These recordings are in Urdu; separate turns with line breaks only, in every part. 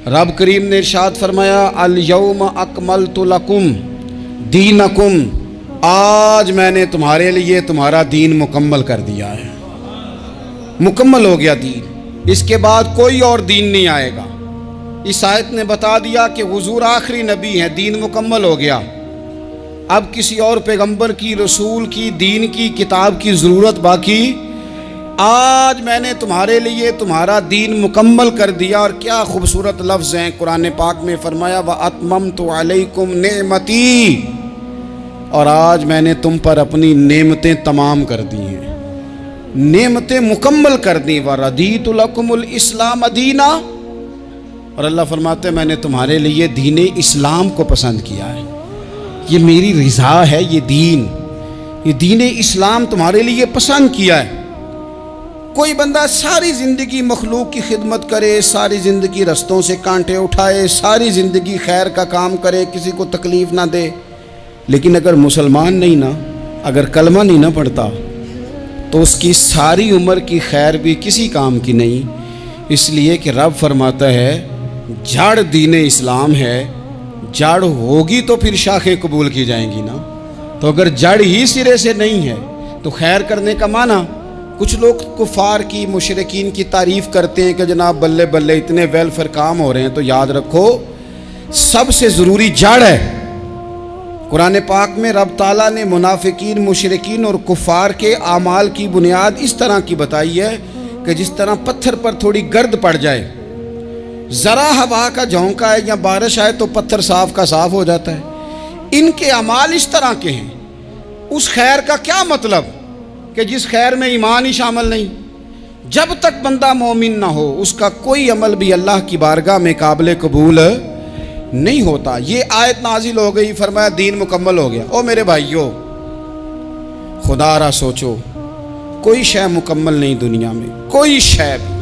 رب کریم نے ارشاد فرمایا الیوم اکملت لکم دینکم، آج میں نے تمہارے لیے تمہارا دین مکمل کر دیا ہے، مکمل ہو گیا دین، اس کے بعد کوئی اور دین نہیں آئے گا۔ اس آیت نے بتا دیا کہ حضور آخری نبی ہیں، دین مکمل ہو گیا، اب کسی اور پیغمبر کی، رسول کی، دین کی، کتاب کی ضرورت باقی۔ آج میں نے تمہارے لیے تمہارا دین مکمل کر دیا۔ اور کیا خوبصورت لفظ ہیں قرآن پاک میں، فرمایا وَأَتْمَمْتُ عَلَيْكُمْ نِعْمَتِي، اور آج میں نے تم پر اپنی نعمتیں تمام کر دی ہیں، نعمتیں مکمل کر دی۔ وَرَضِيتُ لَكُمُ الْإِسْلَامَ دِينًا، اور اللہ فرماتے ہیں میں نے تمہارے لیے دین اسلام کو پسند کیا ہے، یہ میری رضا ہے، یہ دین اسلام تمہارے لیے پسند کیا ہے۔ کوئی بندہ ساری زندگی مخلوق کی خدمت کرے، ساری زندگی رستوں سے کانٹے اٹھائے، ساری زندگی خیر کا کام کرے، کسی کو تکلیف نہ دے، لیکن اگر مسلمان نہیں نا، اگر کلمہ نہیں نہ پڑھتا، تو اس کی ساری عمر کی خیر بھی کسی کام کی نہیں۔ اس لیے کہ رب فرماتا ہے جڑ دین اسلام ہے، جڑ ہوگی تو پھر شاخیں قبول کی جائیں گی نا، تو اگر جڑ ہی سرے سے نہیں ہے تو خیر کرنے کا معنی۔ کچھ لوگ کفار کی، مشرکین کی تعریف کرتے ہیں کہ جناب بلے بلے اتنے ویلفیئر کام ہو رہے ہیں، تو یاد رکھو سب سے ضروری جڑ ہے۔ قرآن پاک میں رب تعالیٰ نے منافقین، مشرکین اور کفار کے اعمال کی بنیاد اس طرح کی بتائی ہے کہ جس طرح پتھر پر تھوڑی گرد پڑ جائے، ذرا ہوا کا جھونکا ہے یا بارش آئے تو پتھر صاف کا صاف ہو جاتا ہے۔ ان کے اعمال اس طرح کے ہیں۔ اس خیر کا کیا مطلب کہ جس خیر میں ایمان ہی شامل نہیں؟ جب تک بندہ مومن نہ ہو اس کا کوئی عمل بھی اللہ کی بارگاہ میں قابل قبول نہیں ہوتا۔ یہ آیت نازل ہو گئی، فرمایا دین مکمل ہو گیا۔ او میرے بھائیو، خدا را سوچو، کوئی شے مکمل نہیں دنیا میں، کوئی شے بھی۔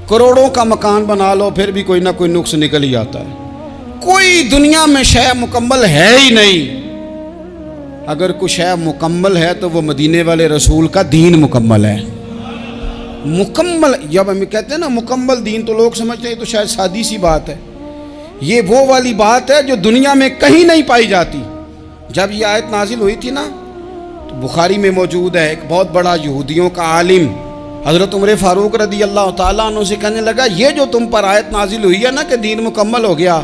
کروڑوں کا مکان بنا لو پھر بھی کوئی نہ کوئی نقص نکل ہی آتا ہے۔ کوئی دنیا میں شے مکمل ہے ہی نہیں۔ اگر کوئی شے مکمل ہے تو وہ مدینے والے رسول کا دین مکمل ہے۔ مکمل، جب ہم کہتے ہیں نا مکمل دین، تو لوگ سمجھتے ہیں تو شاید سادی سی بات ہے۔ یہ وہ والی بات ہے جو دنیا میں کہیں نہیں پائی جاتی۔ جب یہ آیت نازل ہوئی تھی نا، تو بخاری میں موجود ہے، ایک بہت بڑا یہودیوں کا عالم حضرت عمر فاروق رضی اللہ تعالیٰ عنہ سے کہنے لگا یہ جو تم پر آیت نازل ہوئی ہے نا کہ دین مکمل ہو گیا،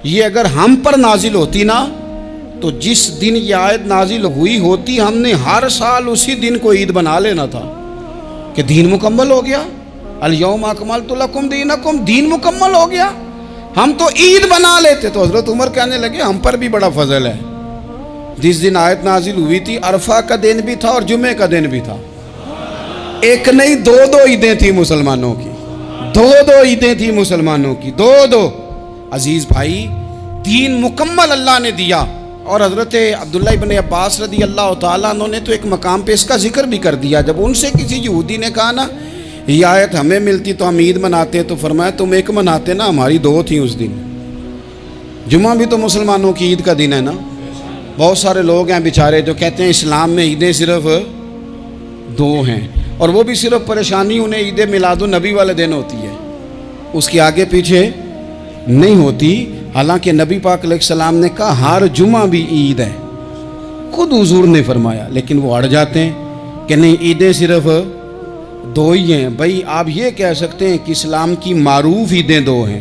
یہ اگر ہم پر نازل ہوتی نا تو جس دن یہ آیت نازل ہوئی ہوتی ہم نے ہر سال اسی دن کو عید بنا لینا تھا کہ دین مکمل ہو گیا۔ الیوم اکملت لکم دینکم، دین مکمل ہو گیا، ہم تو عید بنا لیتے۔ تو حضرت عمر کہنے لگے ہم پر بھی بڑا فضل ہے، جس دن آیت نازل ہوئی تھی عرفہ کا دن بھی تھا اور جمعے کا دن بھی تھا، ایک نہیں دو عیدیں تھیں مسلمانوں کی، دو عیدیں تھیں مسلمانوں کی، دو۔ عزیز بھائی، دین مکمل اللہ نے دیا۔ اور حضرت عبداللہ ابن عباس رضی اللہ تعالیٰ عنہ نے تو ایک مقام پہ اس کا ذکر بھی کر دیا۔ جب ان سے کسی یہودی نے کہا نا یہ آیت ہمیں ملتی تو ہم عید مناتے، تو فرمایا تم ایک مناتے نا، ہماری دو تھیں اس دن۔ جمعہ بھی تو مسلمانوں کی عید کا دن ہے نا۔ بہت سارے لوگ ہیں بیچارے جو کہتے ہیں اسلام میں عیدیں صرف دو ہیں، اور وہ بھی صرف پریشانی انہیں عید میلاد النبی والے دن ہوتی ہے، اس کی آگے پیچھے نہیں ہوتی۔ حالانکہ نبی پاک علیہ السلام نے کہا ہر جمعہ بھی عید ہے، خود حضور نے فرمایا، لیکن وہ اڑ جاتے ہیں کہ نہیں عیدیں صرف دو ہی ہیں۔ بھائی آپ یہ کہہ سکتے ہیں کہ اسلام کی معروف عیدیں دو ہیں،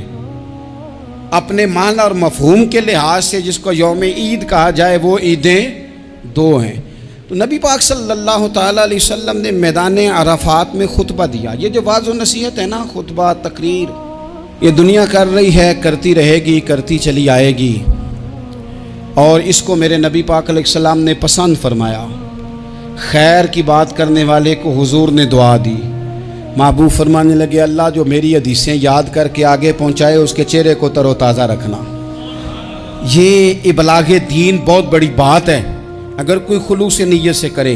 اپنے معنی اور مفہوم کے لحاظ سے جس کو یوم عید کہا جائے وہ عیدیں دو ہیں۔ تو نبی پاک صلی اللہ تعالیٰ علیہ وسلم نے میدان عرفات میں خطبہ دیا۔ یہ جو واعظ و نصیحت ہے نا، خطبہ، تقریر، یہ دنیا کر رہی ہے، کرتی رہے گی، کرتی چلی آئے گی، اور اس کو میرے نبی پاک علیہ السلام نے پسند فرمایا۔ خیر کی بات کرنے والے کو حضور نے دعا دی۔ محبوب فرمانے لگے اللہ جو میری حدیثیں یاد کر کے آگے پہنچائے اس کے چہرے کو تر و تازہ رکھنا۔ یہ ابلاغ دین بہت بڑی بات ہے اگر کوئی خلوص نیت سے کرے۔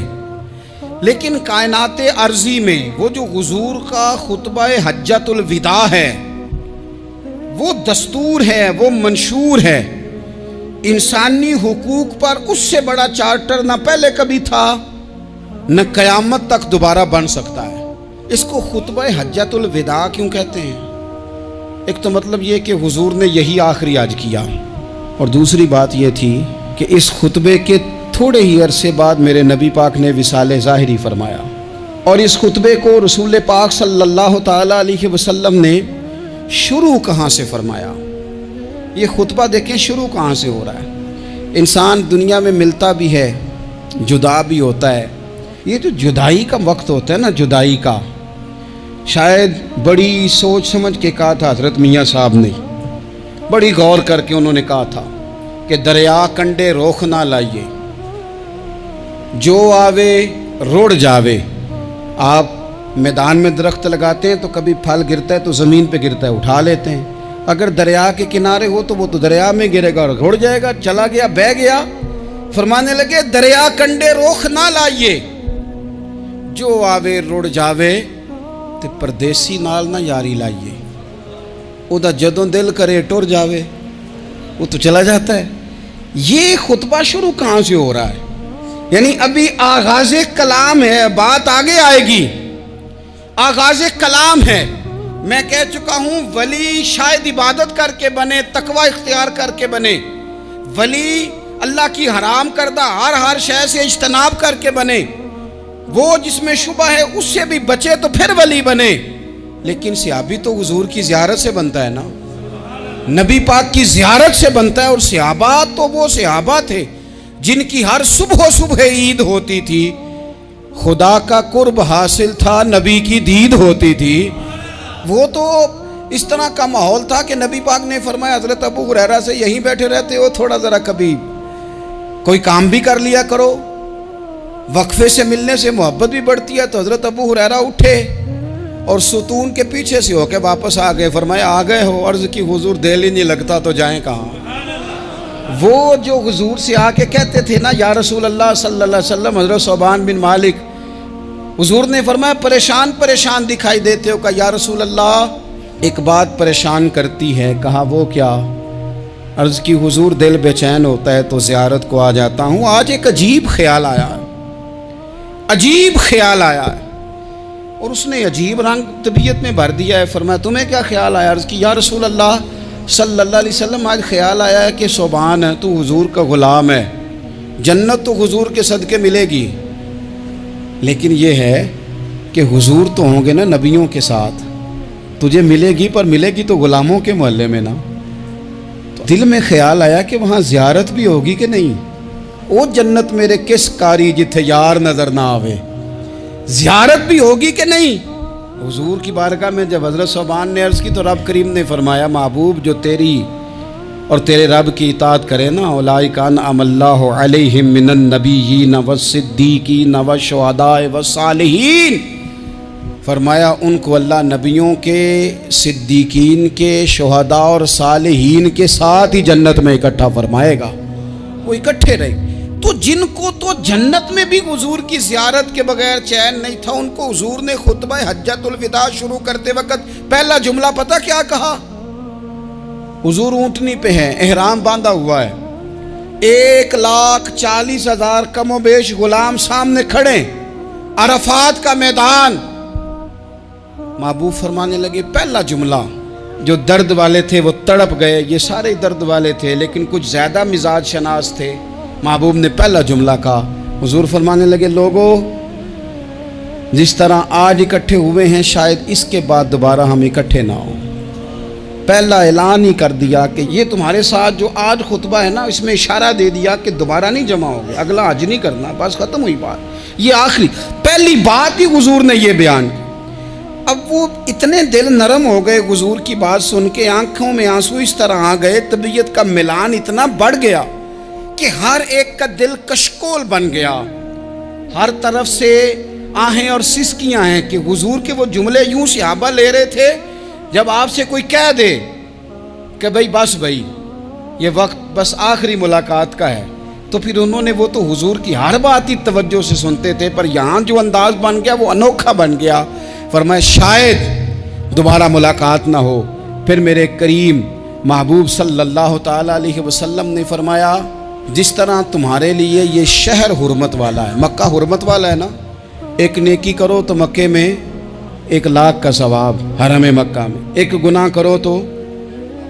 لیکن کائنات ارضی میں وہ جو حضور کا خطبہ حجۃ الوداع ہے، وہ دستور ہے، وہ منشور ہے۔ انسانی حقوق پر اس سے بڑا چارٹر نہ پہلے کبھی تھا نہ قیامت تک دوبارہ بن سکتا ہے۔ اس کو خطبہ حجۃ الوداع کیوں کہتے ہیں؟ ایک تو مطلب یہ کہ حضور نے یہی آخری آج کیا، اور دوسری بات یہ تھی کہ اس خطبے کے تھوڑے ہی عرصے بعد میرے نبی پاک نے وصال ظاہری فرمایا، اور اس خطبے کو رسول پاک صلی اللہ تعالیٰ علیہ وسلم نے شروع کہاں سے فرمایا؟ یہ خطبہ دیکھیں شروع کہاں سے ہو رہا ہے۔ انسان دنیا میں ملتا بھی ہے، جدا بھی ہوتا ہے، یہ جو جدائی کا وقت ہوتا ہے نا، جدائی کا، شاید بڑی سوچ سمجھ کے کہا تھا حضرت میاں صاحب نے، بڑی غور کر کے انہوں نے کہا تھا کہ دریا کنڈے روخ نہ لائیے، جو آوے روڑ جاوے۔ آپ میدان میں درخت لگاتے ہیں تو کبھی پھل گرتا ہے تو زمین پہ گرتا ہے، اٹھا لیتے ہیں۔ اگر دریا کے کنارے ہو تو وہ تو دریا میں گرے گا اور روڑ جائے گا، چلا گیا، بہہ گیا۔ فرمانے لگے دریا کنڈے روخ نہ لائیے، جو آوے روڑ جاوے، تے پردیسی نال نہ یاری لائیے، او دا جدوں دل کرے ٹر جاوے، وہ تو چلا جاتا ہے۔ یہ خطبہ شروع کہاں سے ہو رہا ہے؟ یعنی ابھی آغاز کلام ہے، بات آگے آئے گی، آغاز کلام ہے۔ میں کہہ چکا ہوں ولی شاید عبادت کر کے بنے، تقوی اختیار کر کے بنے، ولی اللہ کی حرام کردہ ہر شے سے اجتناب کر کے بنے، وہ جس میں شبہ ہے اس سے بھی بچے تو پھر ولی بنے۔ لیکن صحابی تو حضور کی زیارت سے بنتا ہے نا، نبی پاک کی زیارت سے بنتا ہے، اور صحابہ تو وہ صحابہ تھے جن کی ہر صبح عید ہوتی تھی، خدا کا قرب حاصل تھا، نبی کی دید ہوتی تھی۔ وہ تو اس طرح کا ماحول تھا کہ نبی پاک نے فرمایا حضرت ابو ہریرہ سے یہیں بیٹھے رہتے ہو، تھوڑا ذرا کبھی کوئی کام بھی کر لیا کرو، وقفے سے ملنے سے محبت بھی بڑھتی ہے۔ تو حضرت ابو ہریرہ اٹھے اور ستون کے پیچھے سے ہو کے واپس آ گئے۔ فرمایا آ گئے ہو؟ عرض کی حضور دل ہی نہیں لگتا تو جائیں کہاں؟ وہ جو حضور سے آ کے کہتے تھے نا یا رسول اللہ صلی اللہ علیہ وسلم، حضرت صوبان بن مالک، حضور نے فرمایا پریشان دکھائی دیتے ہو؟ کہا یا رسول اللہ ایک بات پریشان کرتی ہے۔ کہا وہ کیا؟ عرض کی حضور دل بے چین ہوتا ہے تو زیارت کو آ جاتا ہوں، آج ایک عجیب خیال آیا ہے، عجیب خیال آیا ہے، اور اس نے عجیب رنگ طبیعت میں بھر دیا ہے۔ فرمایا تمہیں کیا خیال آیا؟ عرض کی یا رسول اللہ صلی اللہ علیہ وسلم آج خیال آیا ہے کہ صوبان ہے، تو حضور کا غلام ہے، جنت تو حضور کے صدقے ملے گی، لیکن یہ ہے کہ حضور تو ہوں گے نا نبیوں کے ساتھ، تجھے ملے گی پر ملے گی تو غلاموں کے محلے میں نا۔ تو دل میں خیال آیا کہ وہاں زیارت بھی ہوگی کہ نہیں؟ او جنت میرے کس کاری جتھے یار نظر نہ آوے، زیارت بھی ہوگی کہ نہیں؟ حضور کی بارگاہ میں جب حضرت صوبان نے عرض کی تو رب کریم نے فرمایا محبوب جو تیری اور تیرے رب کی اطاعت کرے نا، اولئک انعم اللہ علیہم من النبیین والصدیقین والشہداء والصالحین، فرمایا ان کو اللہ نبیوں کے، صدیقین کے، شہداء اور صالحین کے ساتھ ہی جنت میں اکٹھا فرمائے گا، وہ اکٹھے رہے۔ تو جن کو تو جنت میں بھی حضور کی زیارت کے بغیر چین نہیں تھا، ان کو حضور نے خطبہ حجۃ الوداع شروع کرتے وقت پہلا جملہ پتہ کیا کہا؟ حضور اونٹنی پہ ہیں، احرام باندھا ہوا ہے، 1,40,000 کم و بیش غلام سامنے کھڑے، عرفات کا میدان۔ محبوب فرمانے لگے پہلا جملہ، جو درد والے تھے وہ تڑپ گئے، یہ سارے درد والے تھے لیکن کچھ زیادہ مزاج شناس تھے۔ محبوب نے پہلا جملہ کہا، حضور فرمانے لگے لوگوں جس طرح آج اکٹھے ہوئے ہیں شاید اس کے بعد دوبارہ ہم اکٹھے نہ ہوں۔ پہلا اعلان ہی کر دیا کہ یہ تمہارے ساتھ جو آج خطبہ ہے نا، اس میں اشارہ دے دیا کہ دوبارہ نہیں جمع ہوگے، اگلا حج نہیں کرنا، بس ختم ہوئی بات۔ یہ آخری پہلی بات ہی حضور نے یہ بیان کی۔ اب وہ اتنے دل نرم ہو گئے حضور کی بات سن کے، آنکھوں میں آنسو اس طرح آ گئے، طبیعت کا ملان اتنا بڑھ گیا کہ ہر ایک کا دل کشکول بن گیا، ہر طرف سے آہیں اور سسکیاں ہیں کہ حضور کے وہ جملے یوں صحابہ لے رہے تھے جب آپ سے کوئی کہہ دے کہ بھائی یہ وقت بس آخری ملاقات کا ہے، تو پھر انہوں نے وہ تو حضور کی ہر بات ہی توجہ سے سنتے تھے، پر یہاں جو انداز بن گیا وہ انوکھا بن گیا۔ فرمایا شاید دوبارہ ملاقات نہ ہو۔ پھر میرے کریم محبوب صلی اللہ تعالیٰ علیہ وسلم نے فرمایا جس طرح تمہارے لیے یہ شہر حرمت والا ہے، مکہ حرمت والا ہے نا، ایک نیکی کرو تو مکے میں 1,00,000 کا ثواب، حرم مکہ میں ایک گناہ کرو تو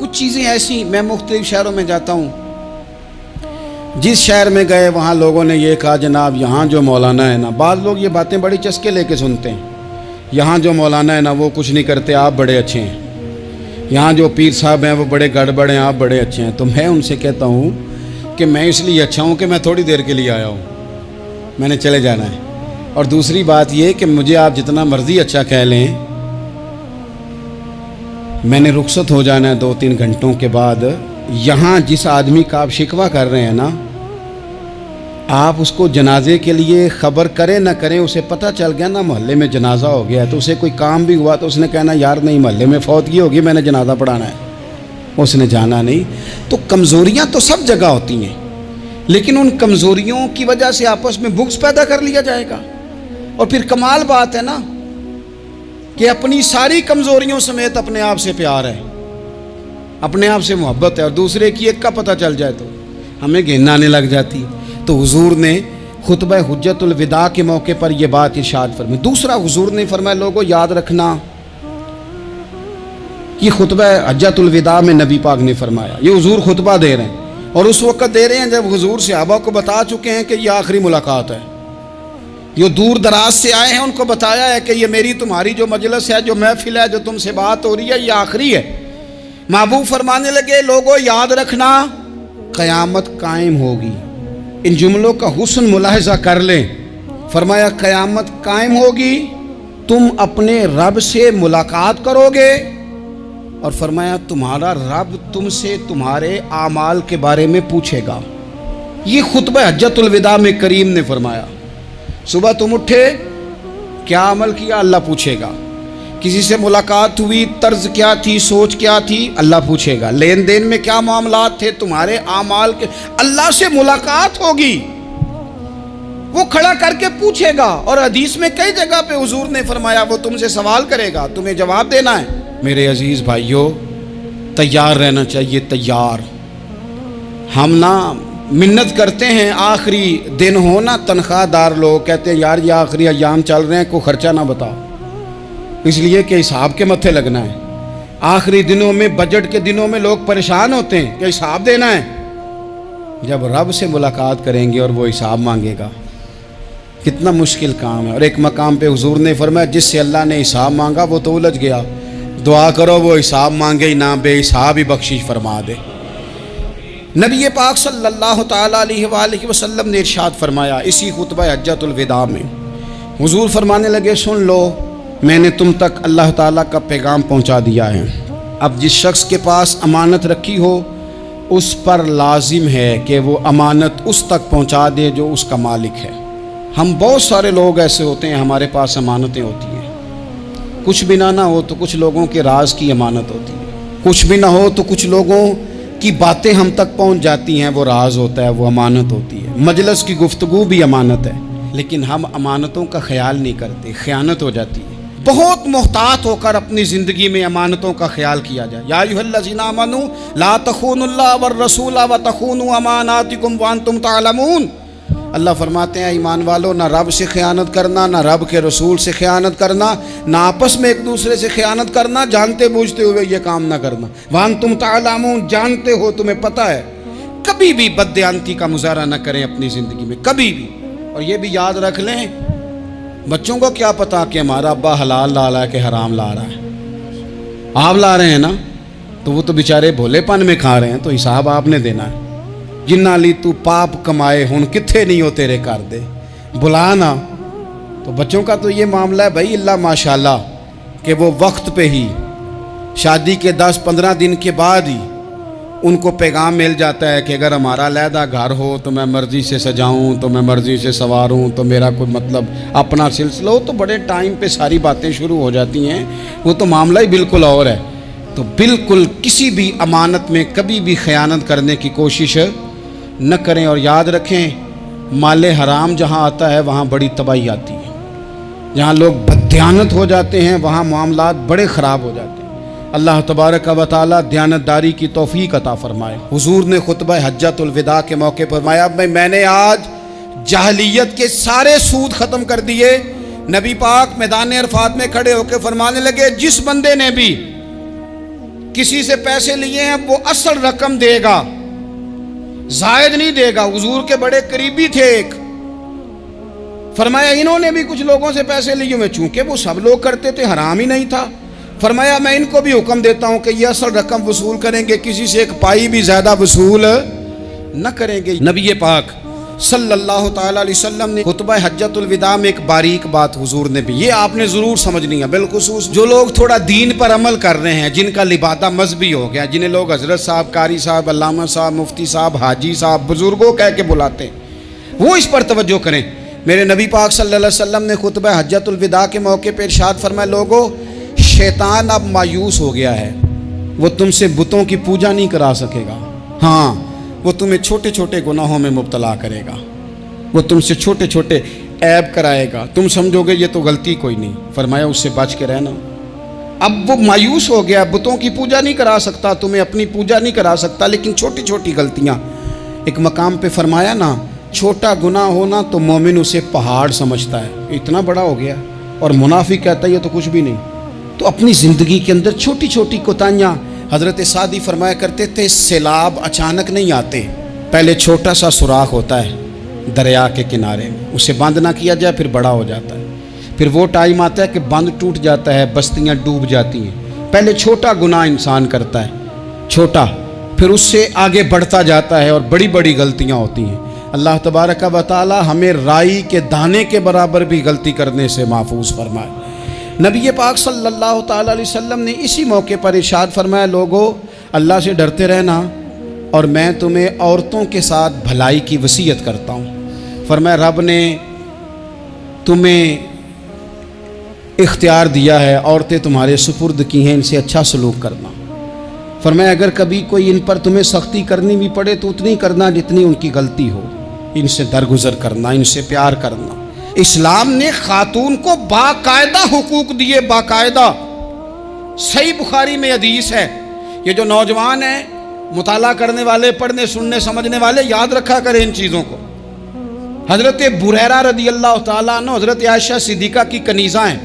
کچھ چیزیں ایسی، میں مختلف شہروں میں جاتا ہوں، جس شہر میں گئے وہاں لوگوں نے یہ کہا جناب یہاں جو مولانا ہے نا، بعض لوگ یہ باتیں بڑی چسکے لے کے سنتے ہیں، یہاں جو مولانا ہے نا وہ کچھ نہیں کرتے، آپ بڑے اچھے ہیں، یہاں جو پیر صاحب ہیں وہ بڑے گڑبڑ ہیں، آپ بڑے اچھے ہیں۔ تو میں ان سے کہتا ہوں کہ میں اس لیے اچھا ہوں کہ میں تھوڑی دیر کے لیے آیا ہوں، میں نے چلے جانا ہے، اور دوسری بات یہ کہ مجھے آپ جتنا مرضی اچھا کہہ لیں، میں نے رخصت ہو جانا ہے 2-3 گھنٹوں کے بعد۔ یہاں جس آدمی کا آپ شکوہ کر رہے ہیں نا، آپ اس کو جنازے کے لیے خبر کریں نہ کریں، اسے پتہ چل گیا نا محلے میں جنازہ ہو گیا، تو اسے کوئی کام بھی ہوا تو اس نے کہنا یار نہیں محلے میں فوتگی ہوگی، میں نے جنازہ پڑھانا ہے، اس نے جانا نہیں۔ تو کمزوریاں تو سب جگہ ہوتی ہیں، لیکن ان کمزوریوں کی وجہ سے آپس میں بغض پیدا کر لیا جائے گا۔ اور پھر کمال بات ہے نا کہ اپنی ساری کمزوریوں سمیت اپنے آپ سے پیار ہے، اپنے آپ سے محبت ہے، اور دوسرے کی ایک کا پتہ چل جائے تو ہمیں گھن آنے لگ جاتی۔ تو حضور نے خطبہ حجت الوداع کے موقع پر یہ بات ارشاد فرمائی۔ دوسرا حضور نے فرمایا لوگوں یاد رکھنا، یہ خطبہ حجت الوداع میں نبی پاک نے فرمایا، یہ حضور خطبہ دے رہے ہیں، اور اس وقت دے رہے ہیں جب حضور صحابہ کو بتا چکے ہیں کہ یہ آخری ملاقات ہے، جو دور دراز سے آئے ہیں ان کو بتایا ہے کہ یہ میری تمہاری جو مجلس ہے، جو محفل ہے، جو تم سے بات ہو رہی ہے، یہ آخری ہے۔ محبوب فرمانے لگے لوگوں یاد رکھنا قیامت قائم ہوگی۔ ان جملوں کا حسن ملاحظہ کر لیں۔ فرمایا قیامت قائم ہوگی، تم اپنے رب سے ملاقات کرو گے، اور فرمایا تمہارا رب تم سے تمہارے اعمال کے بارے میں پوچھے گا۔ یہ خطبہ حجت الوداع میں کریم نے فرمایا، صبح تم اٹھے کیا عمل کیا، اللہ پوچھے گا۔ کسی سے ملاقات ہوئی، طرز کیا تھی، سوچ کیا تھی، اللہ پوچھے گا۔ لین دین میں کیا معاملات تھے، تمہارے اعمال کے، اللہ سے ملاقات ہوگی، وہ کھڑا کر کے پوچھے گا۔ اور حدیث میں کئی جگہ پہ حضور نے فرمایا وہ تم سے سوال کرے گا، تمہیں جواب دینا ہے۔ میرے عزیز بھائیوں، تیار رہنا چاہیے، تیار۔ ہم نا منت کرتے ہیں آخری دن ہونا، تنخواہ دار لوگ کہتے ہیں یار یہ آخری ایام چل رہے ہیں، کوئی خرچہ نہ بتاؤ، اس لیے کہ حساب کے متھے لگنا ہے۔ آخری دنوں میں، بجٹ کے دنوں میں لوگ پریشان ہوتے ہیں کہ حساب دینا ہے۔ جب رب سے ملاقات کریں گے اور وہ حساب مانگے گا، کتنا مشکل کام ہے۔ اور ایک مقام پہ حضور نے فرمایا جس سے اللہ نے حساب مانگا وہ تو الجھ گیا، دعا کرو وہ حساب مانگے ہی نہ، بے حساب ہی بخشش فرما دے۔ نبی پاک صلی اللہ تعالیٰ علیہ وآلہ وسلم نے ارشاد فرمایا اسی خطبہ حجت الوداع میں، حضور فرمانے لگے سن لو، میں نے تم تک اللہ تعالیٰ کا پیغام پہنچا دیا ہے۔ اب جس شخص کے پاس امانت رکھی ہو اس پر لازم ہے کہ وہ امانت اس تک پہنچا دے جو اس کا مالک ہے۔ ہم بہت سارے لوگ ایسے ہوتے ہیں ہمارے پاس امانتیں ہوتی ہیں، کچھ بھی نہ ہو تو کچھ لوگوں کے راز کی امانت ہوتی ہے، کچھ بھی نہ ہو تو کچھ لوگوں کی باتیں ہم تک پہنچ جاتی ہیں، وہ راز ہوتا ہے، وہ امانت ہوتی ہے۔ مجلس کی گفتگو بھی امانت ہے، لیکن ہم امانتوں کا خیال نہیں کرتے، خیانت ہو جاتی ہے۔ بہت محتاط ہو کر اپنی زندگی میں امانتوں کا خیال کیا جائے۔ یا ایھا الذین آمنوا لا تخونوا اللہ والرسول وتخونوا اماناتکم وانتم تعلمون۔ اللہ فرماتے ہیں ایمان والو، نہ رب سے خیانت کرنا، نہ رب کے رسول سے خیانت کرنا، نہ آپس میں ایک دوسرے سے خیانت کرنا، جانتے بوجھتے ہوئے یہ کام نہ کرنا۔ وانتم تعلمون، جانتے ہو، تمہیں پتہ ہے۔ کبھی بھی بددیانتی کا مظاہرہ نہ کریں اپنی زندگی میں، کبھی بھی۔ اور یہ بھی یاد رکھ لیں، بچوں کو کیا پتا کہ ہمارا ابا حلال لا رہا ہے کہ حرام لا رہا ہے، آپ لا رہے ہیں نا، تو وہ تو بیچارے بھولے پن میں کھا رہے ہیں، تو حساب آپ نے دینا ہے۔ جنہ لی تو پاپ کمائے ہن کتھے نہیں ہو تیرے کر دے، بلا نا۔ تو بچوں کا تو یہ معاملہ ہے بھائی، اللہ ماشاءاللہ کہ وہ وقت پہ ہی شادی کے 10-15 دن کے بعد ہی ان کو پیغام مل جاتا ہے کہ اگر ہمارا علیحدہ گھر ہو تو میں مرضی سے سجاؤں، تو میں مرضی سے سنواروں، تو میرا کوئی مطلب اپنا سلسلہ ہو، تو بڑے ٹائم پہ ساری باتیں شروع ہو جاتی ہیں، وہ تو معاملہ ہی بالکل اور ہے۔ تو بالکل کسی بھی امانت میں کبھی بھی خیانت کرنے کی کوشش نہ کریں، اور یاد رکھیں مال حرام جہاں آتا ہے وہاں بڑی تباہی آتی ہے، جہاں لوگ بددیانت ہو جاتے ہیں وہاں معاملات بڑے خراب ہو جاتے ہیں۔ اللہ تبارک و تعالیٰ دیانتداری کی توفیق عطا فرمائے۔ حضور نے خطبہ حجت الوداع کے موقع پر فرمایا میں نے آج جاہلیت کے سارے سود ختم کر دیے۔ نبی پاک میدان عرفات میں کھڑے ہو کے فرمانے لگے جس بندے نے بھی کسی سے پیسے لیے ہیں وہ اصل رقم دے گا، زائد نہیں دے گا۔ حضور کے بڑے قریبی تھے ایک، فرمایا انہوں نے بھی کچھ لوگوں سے پیسے لیے ہوئے، چونکہ وہ سب لوگ کرتے تھے، حرام ہی نہیں تھا۔ فرمایا میں ان کو بھی حکم دیتا ہوں کہ یہ اصل رقم وصول کریں گے، کسی سے ایک پائی بھی زیادہ وصول نہ کریں گے۔ نبی پاک صلی اللہ تعالیٰ علیہ وسلم نے خطبہ حجۃ الوداع میں ایک باریک بات حضور نے بھی، یہ آپ نے ضرور سمجھنی ہے، بالخصوص جو لوگ تھوڑا دین پر عمل کر رہے ہیں، جن کا لبادہ مذہبی ہو گیا، جنہیں لوگ حضرت صاحب، قاری صاحب، علامہ صاحب، مفتی صاحب، حاجی صاحب، بزرگوں کہہ کے بلاتے ہیں، وہ اس پر توجہ کریں۔ میرے نبی پاک صلی اللہ علیہ وسلم نے خطبہ حجۃ الوداع کے موقع پہ ارشاد فرمایا، لوگو شیطان اب مایوس ہو گیا ہے، وہ تم سے بتوں کی پوجا نہیں کرا سکے گا، ہاں وہ تمہیں چھوٹے چھوٹے گناہوں میں مبتلا کرے گا، وہ تم سے چھوٹے چھوٹے عیب کرائے گا، تم سمجھو گے یہ تو غلطی کوئی نہیں، فرمایا اس سے بچ کے رہنا۔ اب وہ مایوس ہو گیا، بتوں کی پوجا نہیں کرا سکتا، تمہیں اپنی پوجا نہیں کرا سکتا، لیکن چھوٹی چھوٹی غلطیاں، ایک مقام پہ فرمایا نا، چھوٹا گناہ ہونا تو مومن اسے پہاڑ سمجھتا ہے، اتنا بڑا ہو گیا، اور منافق کہتا ہے یہ تو کچھ بھی نہیں۔ تو اپنی زندگی کے اندر چھوٹی چھوٹی کوتاہیاں، حضرت سعدی فرمایا کرتے تھے سیلاب اچانک نہیں آتے، پہلے چھوٹا سا سوراخ ہوتا ہے دریا کے کنارے میں، اسے بند نہ کیا جائے پھر بڑا ہو جاتا ہے، پھر وہ ٹائم آتا ہے کہ بند ٹوٹ جاتا ہے، بستیاں ڈوب جاتی ہیں۔ پہلے چھوٹا گناہ انسان کرتا ہے، چھوٹا، پھر اس سے آگے بڑھتا جاتا ہے اور بڑی بڑی غلطیاں ہوتی ہیں۔ اللہ تبارک و تعالی ہمیں رائی کے دانے کے برابر بھی غلطی کرنے سے محفوظ فرمائے۔ نبی پاک صلی اللہ تعالیٰ علیہ وسلم نے اسی موقع پر ارشاد فرمایا، لوگو اللہ سے ڈرتے رہنا، اور میں تمہیں عورتوں کے ساتھ بھلائی کی وصیت کرتا ہوں۔ فرمایا رب نے تمہیں اختیار دیا ہے، عورتیں تمہارے سپرد کی ہیں، ان سے اچھا سلوک کرنا۔ فرمایا اگر کبھی کوئی ان پر تمہیں سختی کرنی بھی پڑے تو اتنی کرنا جتنی ان کی غلطی ہو، ان سے درگزر کرنا، ان سے پیار کرنا۔ اسلام نے خاتون کو باقاعدہ حقوق دیے، باقاعدہ۔ صحیح بخاری میں حدیث ہے، یہ جو نوجوان ہیں، مطالعہ کرنے والے، پڑھنے سننے سمجھنے والے، یاد رکھا کریں ان چیزوں کو۔ حضرت بریرہ رضی اللہ تعالیٰ عنہ حضرت عائشہ صدیقہ کی کنیزہ ہیں،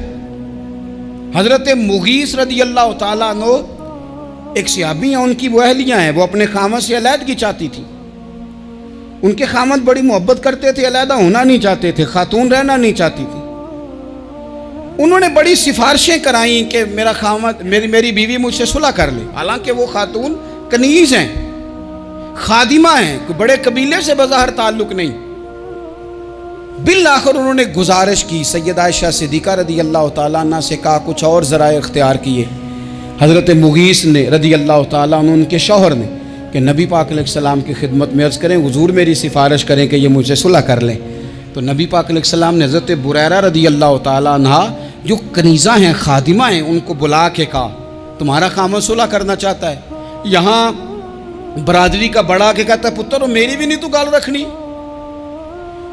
حضرت مغیث رضی اللہ تعالیٰ عنہ ایک صحابی ہیں، ان کی وہ اہلیہ ہیں، وہ اپنے خامد سے علیحدگی چاہتی تھی، ان کے خامد بڑی محبت کرتے تھے، علیحدہ ہونا نہیں چاہتے تھے، خاتون رہنا نہیں چاہتی تھی۔ انہوں نے بڑی سفارشیں کرائیں کہ میرا خامد، میری بیوی مجھ سے صلح کر لے، حالانکہ وہ خاتون کنیز ہیں، خادمہ ہیں، کوئی بڑے قبیلے سے بظاہر تعلق نہیں۔ بالآخر انہوں نے گزارش کی، سیدہ عائشہ صدیقہ رضی اللہ تعالیٰ عنہ سے کہا، کچھ اور ذرائع اختیار کیے۔ حضرت مغیث نے رضی اللہ تعالیٰ عنہ، ان کے شوہر نے، کہ نبی پاک علیہ السلام کی خدمت میں عرض کریں، حضور میری سفارش کریں کہ یہ مجھ سے صلح کر لیں۔ تو نبی پاک علیہ السلام نے حضرت بریرہ رضی اللہ تعالیٰ عنہ جو کنیزہ ہیں، خادمہ ہیں، ان کو بلا کے کہا تمہارا خامد صلح کرنا چاہتا ہے۔ یہاں برادری کا بڑا کے کہتا ہے، پتر وہ میری بھی نہیں تو گال رکھنی،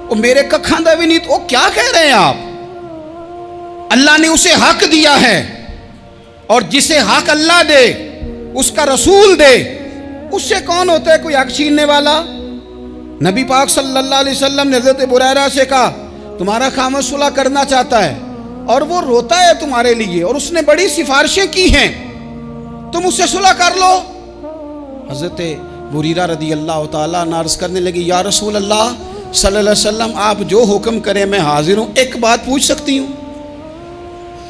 وہ میرے ککھاں دا بھی نہیں تو، وہ کیا کہہ رہے ہیں آپ؟ اللہ نے اسے حق دیا ہے، اور جسے حق اللہ دے، اس کا رسول دے، اس سے کون ہوتا ہے کوئی حق چھیننے والا؟ نبی پاک صلی اللہ علیہ وسلم نے حضرت بریرہ سے کہا تمہارا خامد صلح کرنا چاہتا ہے اور وہ روتا ہے تمہارے لیے، اور اس نے بڑی سفارشیں کی ہیں، تم اس سے صلح کر لو۔ حضرت بریرہ رضی اللہ تعالیٰ عنہ عرض کرنے لگی، یا رسول اللہ صلی اللہ علیہ وسلم آپ جو حکم کریں میں حاضر ہوں، ایک بات پوچھ سکتی ہوں؟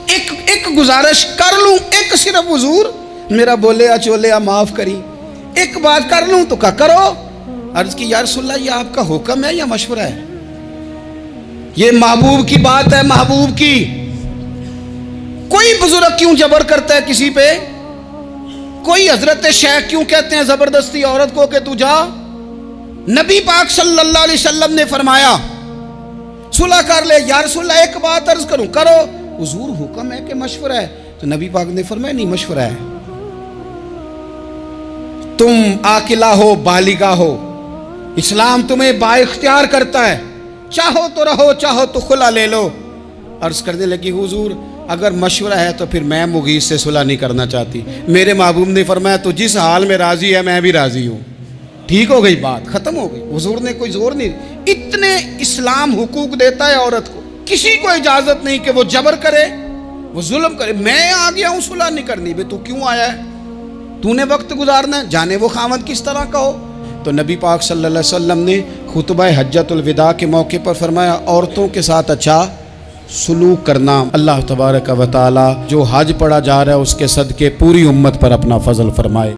ایک گزارش کر لوں؟ ایک صرف حضور میرا بولیا چولیا معاف کری، ایک بات کر لوں؟ تو کہا کرو۔ عرض کی یا رسول اللہ یہ آپ کا حکم ہے یا مشورہ ہے؟ یہ محبوب کی بات ہے، محبوب کی۔ کوئی بزرگ کیوں جبر کرتا ہے کسی پہ؟ کوئی حضرت شیخ کیوں کہتے ہیں زبردستی عورت کو کہ تو جا؟ نبی پاک صلی اللہ علیہ وسلم نے فرمایا صلح کر لے۔ یا رسول اللہ ایک بات عرض کروں؟ کرو۔ حضور حکم ہے کہ مشورہ ہے؟ تو نبی پاک نے فرمایا نہیں، مشورہ ہے۔ تم عاقلہ ہو، بالغہ ہو، اسلام تمہیں با اختیار کرتا ہے، چاہو تو رہو، چاہو تو خلا لے لو۔ عرض کرنے لگی حضور اگر مشورہ ہے تو پھر میں مغیث سے صلح نہیں کرنا چاہتی۔ میرے محبوب نے فرمایا تو جس حال میں راضی ہے میں بھی راضی ہوں۔ ٹھیک ہو گئی بات، ختم ہو گئی۔ حضور نے کوئی زور نہیں، اتنے اسلام حقوق دیتا ہے عورت کو، کسی کو اجازت نہیں کہ وہ جبر کرے، وہ ظلم کرے۔ میں آ گیا ہوں صلح نہیں کرنی، بے تو کیوں آیا ہے؟ تو نے وقت گزارنا ہے، جانے وہ خاوند کس طرح کا ہو۔ تو نبی پاک صلی اللہ علیہ وسلم نے خطبہ حجۃ الوداع کے موقع پر فرمایا عورتوں کے ساتھ اچھا سلوک کرنا۔ اللہ تبارک و تعالی جو حج پڑھا جا رہا ہے اس کے صدقے پوری امت پر اپنا فضل فرمائے۔